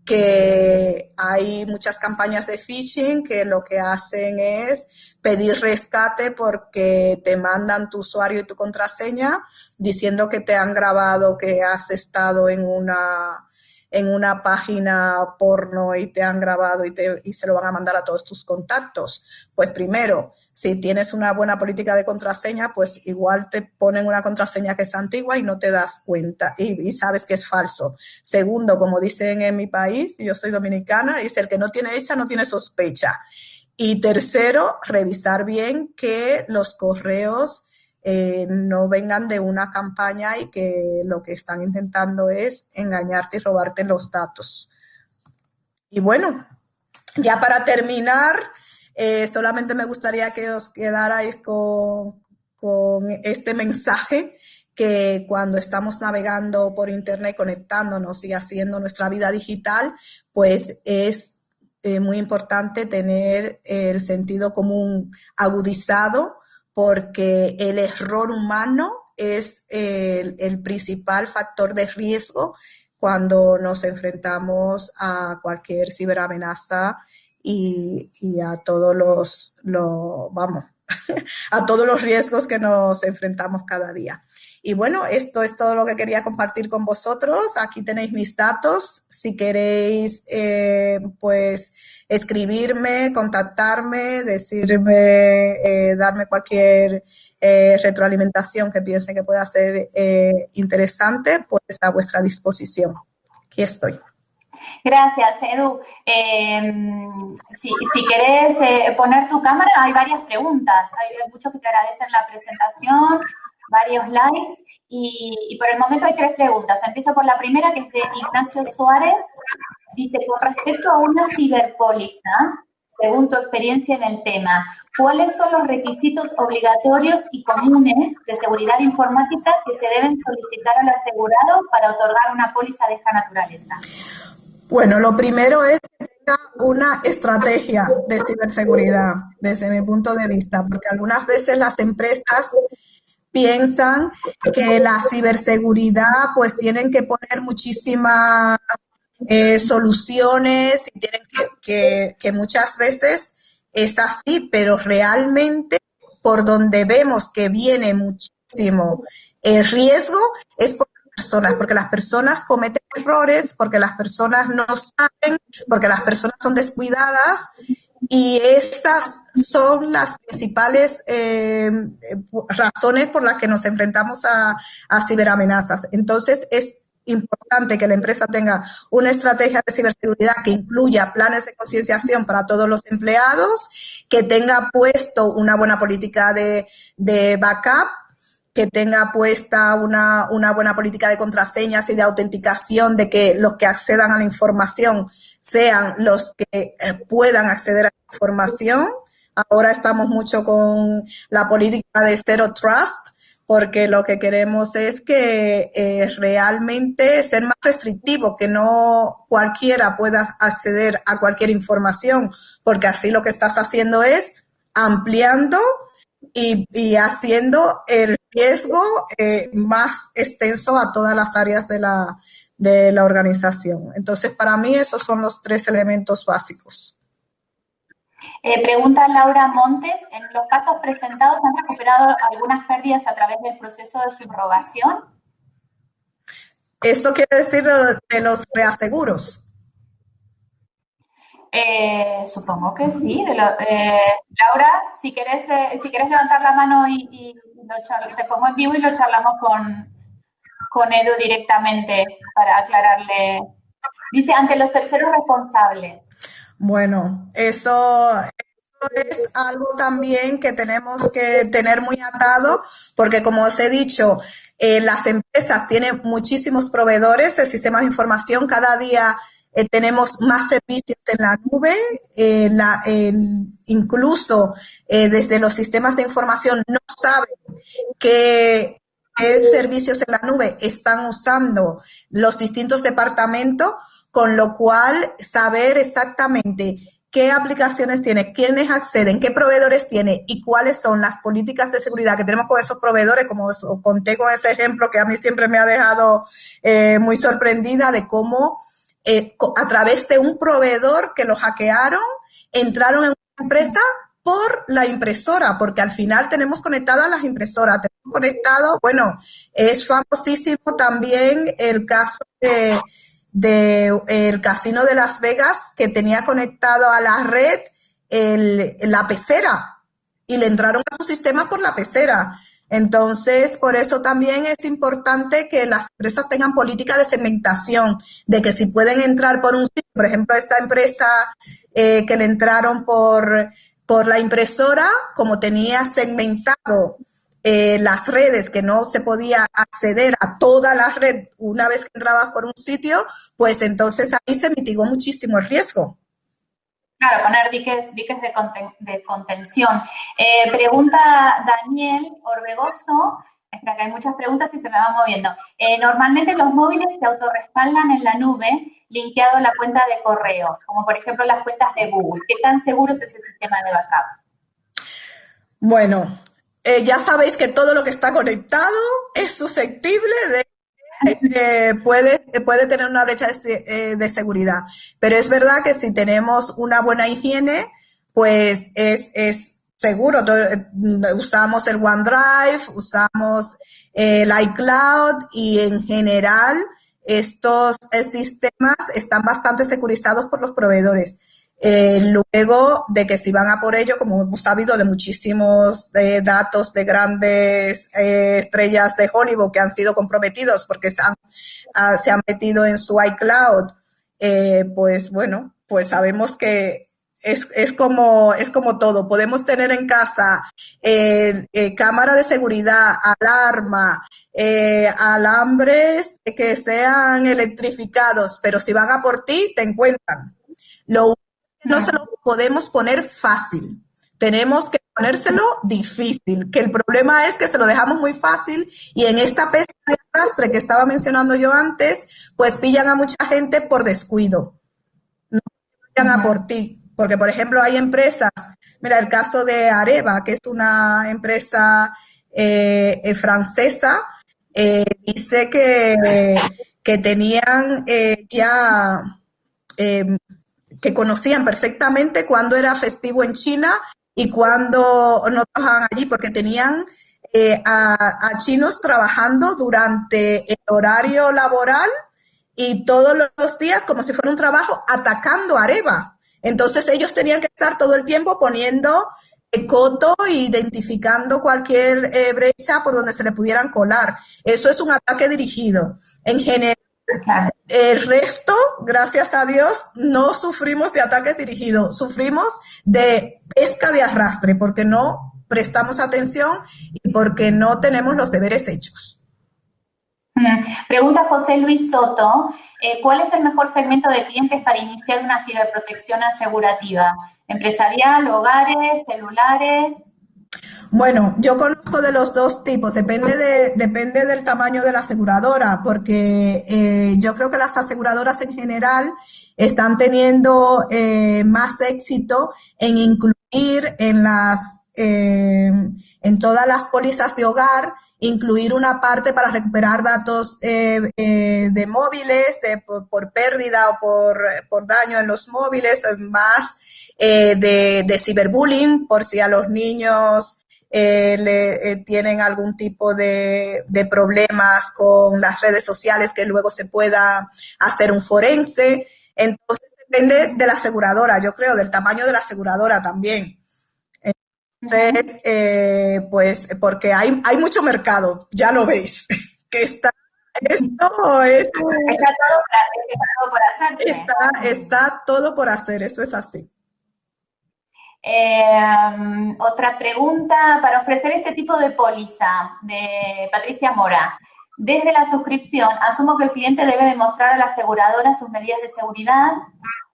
que hay muchas campañas de phishing que lo que hacen es pedir rescate porque te mandan tu usuario y tu contraseña diciendo que te han grabado que has estado en una página porno y te han grabado y se lo van a mandar a todos tus contactos. Pues primero, si tienes una buena política de contraseña, pues igual te ponen una contraseña que es antigua y no te das cuenta y sabes que es falso. Segundo, como dicen en mi país, yo soy dominicana, dice el que no tiene hecha no tiene sospecha. Y tercero, revisar bien que los correos no vengan de una campaña y que lo que están intentando es engañarte y robarte los datos. Y bueno, ya para terminar, solamente me gustaría que os quedarais con este mensaje, que cuando estamos navegando por internet, conectándonos y haciendo nuestra vida digital, pues es muy importante tener el sentido común agudizado, porque el error humano es el principal factor de riesgo cuando nos enfrentamos a cualquier ciberamenaza y a todos a todos los riesgos que nos enfrentamos cada día. Y bueno, esto es todo lo que quería compartir con vosotros. Aquí tenéis mis datos. Si queréis, pues escribirme, contactarme, decirme, darme cualquier retroalimentación que piensen que pueda ser interesante, pues a vuestra disposición. Aquí estoy. Gracias, Edu. Si querés poner tu cámara, hay varias preguntas. Hay muchos que te agradecen la presentación, varios likes, y por el momento hay 3 preguntas. Empiezo por la primera, que es de Ignacio Suárez. Dice, con respecto a una ciberpóliza, según tu experiencia en el tema, ¿cuáles son los requisitos obligatorios y comunes de seguridad informática que se deben solicitar al asegurado para otorgar una póliza de esta naturaleza? Bueno, lo primero es que tenga una estrategia de ciberseguridad, desde mi punto de vista, porque algunas veces las empresas piensan que la ciberseguridad pues tienen que poner muchísimas soluciones y tienen que muchas veces es así, pero realmente por donde vemos que viene muchísimo riesgo es por personas, porque las personas cometen errores, porque las personas no saben, porque las personas son descuidadas y esas son las principales razones por las que nos enfrentamos a ciberamenazas. Entonces, es importante que la empresa tenga una estrategia de ciberseguridad que incluya planes de concienciación para todos los empleados, que tenga puesto una buena política de backup, que tenga puesta una buena política de contraseñas y de autenticación, de que los que accedan a la información sean los que puedan acceder a la información. Ahora estamos mucho con la política de Zero Trust, porque lo que queremos es que realmente ser más restrictivo, que no cualquiera pueda acceder a cualquier información, porque así lo que estás haciendo es ampliando y haciendo el riesgo más extenso a todas las áreas de la organización. Entonces, para mí esos son los 3 elementos básicos. Pregunta Laura Montes, ¿en los casos presentados han recuperado algunas pérdidas a través del proceso de subrogación? ¿Esto quiere decir de los reaseguros? Supongo que sí. Laura, si querés levantar la mano y te pongo en vivo y lo charlamos con Edu directamente para aclararle. Dice, ante los terceros responsables. Bueno, eso es algo también que tenemos que tener muy atado, porque como os he dicho, las empresas tienen muchísimos proveedores de sistemas de información. Cada día tenemos más servicios en la nube, incluso desde los sistemas de información no saben qué servicios en la nube están usando los distintos departamentos, con lo cual saber exactamente qué aplicaciones tiene, quiénes acceden, qué proveedores tiene y cuáles son las políticas de seguridad que tenemos con esos proveedores, como os conté con ese ejemplo que a mí siempre me ha dejado muy sorprendida de cómo a través de un proveedor que lo hackearon, entraron en una empresa por la impresora, porque al final tenemos conectadas las impresoras, tenemos conectado, bueno, es famosísimo también el caso el casino de Las Vegas, que tenía conectado a la red la pecera y le entraron a su sistema por la pecera. Entonces, por eso también es importante que las empresas tengan política de segmentación, de que si pueden entrar por un sitio, por ejemplo, esta empresa que le entraron por la impresora, como tenía segmentado las redes, que no se podía acceder a toda la red una vez que entrabas por un sitio, pues entonces ahí se mitigó muchísimo el riesgo. Claro, poner diques de contención. Pregunta Daniel Orbegoso, espera que hay muchas preguntas y se me van moviendo. Normalmente los móviles se autorrespaldan en la nube, linkeado a la cuenta de correo, como por ejemplo las cuentas de Google. ¿Qué tan seguro es ese sistema de backup? Bueno, ya sabéis que todo lo que está conectado es susceptible puede tener una brecha de seguridad. Pero es verdad que si tenemos una buena higiene, pues es seguro. Usamos el OneDrive, usamos el iCloud y en general estos sistemas están bastante securizados por los proveedores. Luego de que si van a por ello, como hemos sabido de muchísimos datos de grandes estrellas de Hollywood que han sido comprometidos porque se han metido en su iCloud, pues bueno, pues sabemos que es como todo. Podemos tener en casa cámara de seguridad, alarma, alambres que sean electrificados, pero si van a por ti, te encuentran. No se lo podemos poner fácil, tenemos que ponérselo difícil, que el problema es que se lo dejamos muy fácil y en esta pesca de arrastre que estaba mencionando yo antes, pues pillan a mucha gente por descuido, no pillan a por ti, porque por ejemplo hay empresas, mira el caso de Areva, que es una empresa francesa, dice que tenían ya... que conocían perfectamente cuándo era festivo en China y cuándo no trabajaban allí, porque tenían a chinos trabajando durante el horario laboral y todos los días, como si fuera un trabajo, atacando a Areva. Entonces ellos tenían que estar todo el tiempo poniendo coto e identificando cualquier brecha por donde se le pudieran colar. Eso es un ataque dirigido. En general, Claro. el resto, gracias a Dios, no sufrimos de ataques dirigidos, sufrimos de pesca de arrastre porque no prestamos atención y porque no tenemos los deberes hechos. Pregunta José Luis Soto, ¿cuál es el mejor segmento de clientes para iniciar una ciberprotección asegurativa? ¿Empresarial, hogares, celulares? Bueno, yo conozco de los dos tipos, depende del tamaño de la aseguradora, porque yo creo que las aseguradoras en general están teniendo más éxito en incluir en todas las pólizas de hogar, incluir una parte para recuperar datos de móviles por pérdida o por daño en los móviles, más de ciberbullying, por si a los niños tienen algún tipo de problemas con las redes sociales que luego se pueda hacer un forense. Entonces depende de la aseguradora, yo creo, del tamaño de la aseguradora también. Entonces, pues porque hay mucho mercado, ya lo veis, que está, esto es, Está todo por hacerse. está todo por hacer, eso es así. Otra pregunta, para ofrecer este tipo de póliza de Patricia Mora, desde la suscripción, asumo que el cliente debe demostrar a la aseguradora sus medidas de seguridad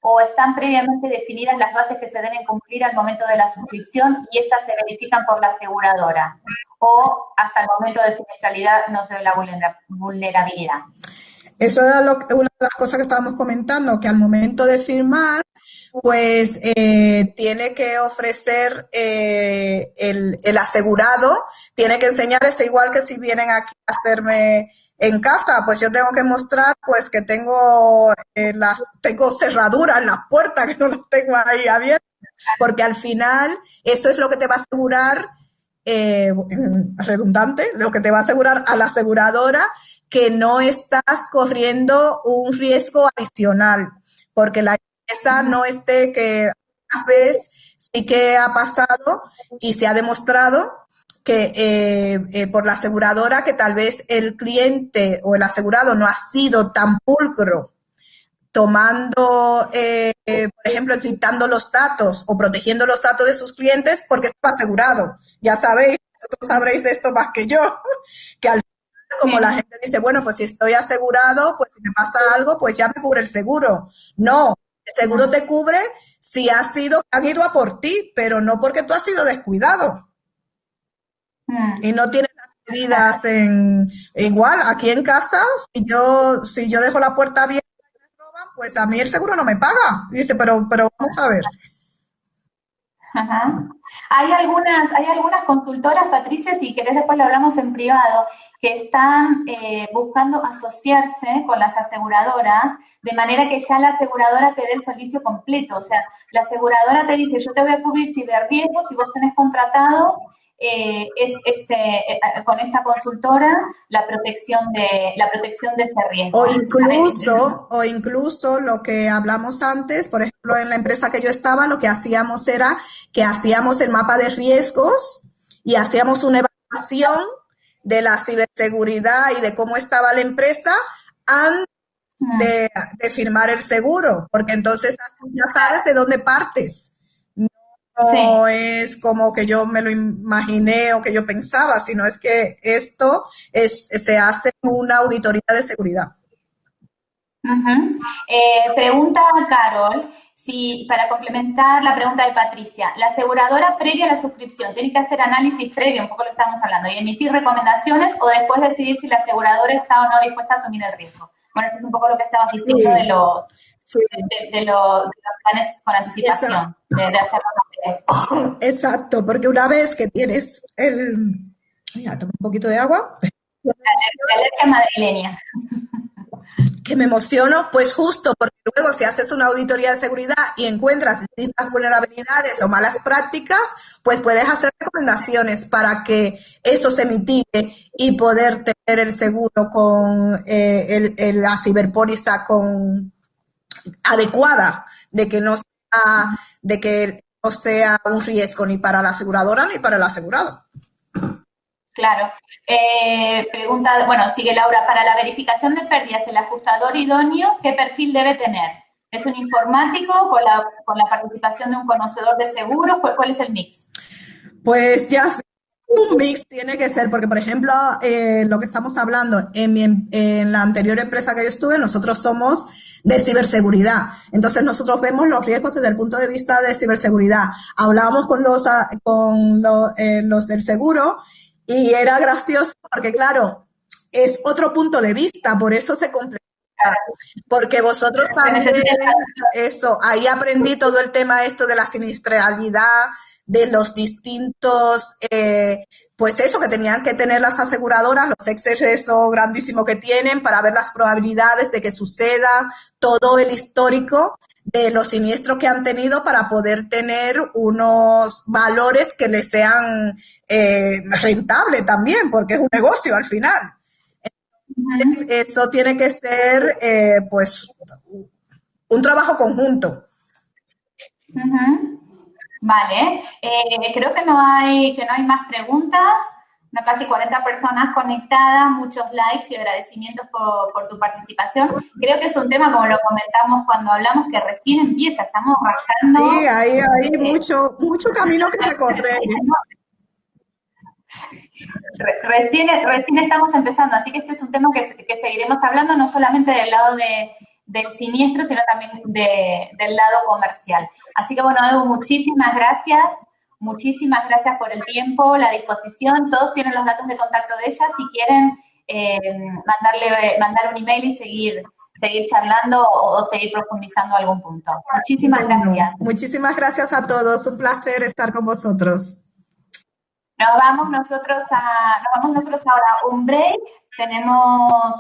o están previamente definidas las bases que se deben cumplir al momento de la suscripción y estas se verifican por la aseguradora o hasta el momento de siniestralidad no se ve la vulnerabilidad. Eso era una de las cosas que estábamos comentando, que al momento de firmar, pues tiene que ofrecer el asegurado, tiene que enseñarles igual que si vienen aquí a hacerme en casa, pues yo tengo que mostrar pues que tengo cerraduras en las puertas, que no las tengo ahí abiertas, porque al final eso es lo que te va a asegurar, redundante, lo que te va a asegurar a la aseguradora que no estás corriendo un riesgo adicional, porque la empresa no esté, que a veces sí que ha pasado y se ha demostrado que por la aseguradora que tal vez el cliente o el asegurado no ha sido tan pulcro tomando, por ejemplo, encriptando los datos o protegiendo los datos de sus clientes porque está asegurado. Ya sabéis, vosotros sabréis esto más que yo, que al como la gente dice, bueno, pues si estoy asegurado, pues si me pasa algo, pues ya me cubre el seguro. No, el seguro te cubre si han ido a por ti, pero no porque tú has sido descuidado. Y no tienes las medidas igual, aquí en casa, si yo dejo la puerta abierta y me roban, pues a mí el seguro no me paga. Y dice, pero vamos a ver. Ajá. Hay algunas consultoras, Patricia, si querés después lo hablamos en privado, que están buscando asociarse con las aseguradoras de manera que ya la aseguradora te dé el servicio completo. O sea, la aseguradora te dice, yo te voy a cubrir ciberriesgos si vos tenés contratado con esta consultora la protección de ese riesgo. O incluso lo que hablamos antes, por ejemplo, en la empresa que yo estaba, lo que hacíamos era que hacíamos el mapa de riesgos y hacíamos una evaluación de la ciberseguridad y de cómo estaba la empresa antes de firmar el seguro, porque entonces ya sabes de dónde partes. No es como que yo me lo imaginé o que yo pensaba, sino es que esto se hace una auditoría de seguridad. Pregunta a Carol, si para complementar la pregunta de Patricia, la aseguradora previa a la suscripción tiene que hacer análisis previo, un poco lo estamos hablando, y emitir recomendaciones o después decidir si la aseguradora está o no dispuesta a asumir el riesgo. Bueno, eso es un poco lo que estabas diciendo de los planes con anticipación, de hacerlo. Exacto, porque una vez que tienes toma un poquito de agua. La alergia madrileña. Que me emociono, pues justo, porque luego si haces una auditoría de seguridad y encuentras distintas vulnerabilidades o malas prácticas, pues puedes hacer recomendaciones para que eso se mitigue y poder tener el seguro con la ciberpóliza adecuada, de que no sea un riesgo ni para la aseguradora ni para el asegurado. Claro. Pregunta, bueno, sigue Laura, para la verificación de pérdidas, el ajustador idóneo, ¿qué perfil debe tener? ¿Es un informático con la participación de un conocedor de seguros? ¿Cuál es el mix? Pues ya un mix tiene que ser, porque por ejemplo, lo que estamos hablando, en la anterior empresa que yo estuve, nosotros somos de ciberseguridad. Entonces nosotros vemos los riesgos desde el punto de vista de ciberseguridad. Hablábamos con los del seguro y era gracioso porque, claro, es otro punto de vista, por eso se complementa. Porque vosotros también, eso, ahí aprendí todo el tema esto de la siniestralidad, de los distintos, pues eso, que tenían que tener las aseguradoras, los Excel eso grandísimo que tienen para ver las probabilidades de que suceda, todo el histórico de los siniestros que han tenido para poder tener unos valores que les sean rentables también, porque es un negocio al final. Entonces, eso tiene que ser, pues, un trabajo conjunto. Vale, creo que no hay más preguntas, casi 40 personas conectadas, muchos likes y agradecimientos por tu participación. Creo que es un tema, como lo comentamos cuando hablamos, que recién empieza, estamos rajando. Sí, hay mucho camino que recorrer. Recién estamos empezando, así que este es un tema que seguiremos hablando, no solamente del lado del siniestro, sino también del lado comercial. Así que bueno, Edu, muchísimas gracias por el tiempo, la disposición, todos tienen los datos de contacto de ella, si quieren mandar un email y seguir charlando o seguir profundizando algún punto. Muchísimas gracias. Muchísimas gracias a todos, un placer estar con vosotros. Nos vamos nosotros ahora a un break, tenemos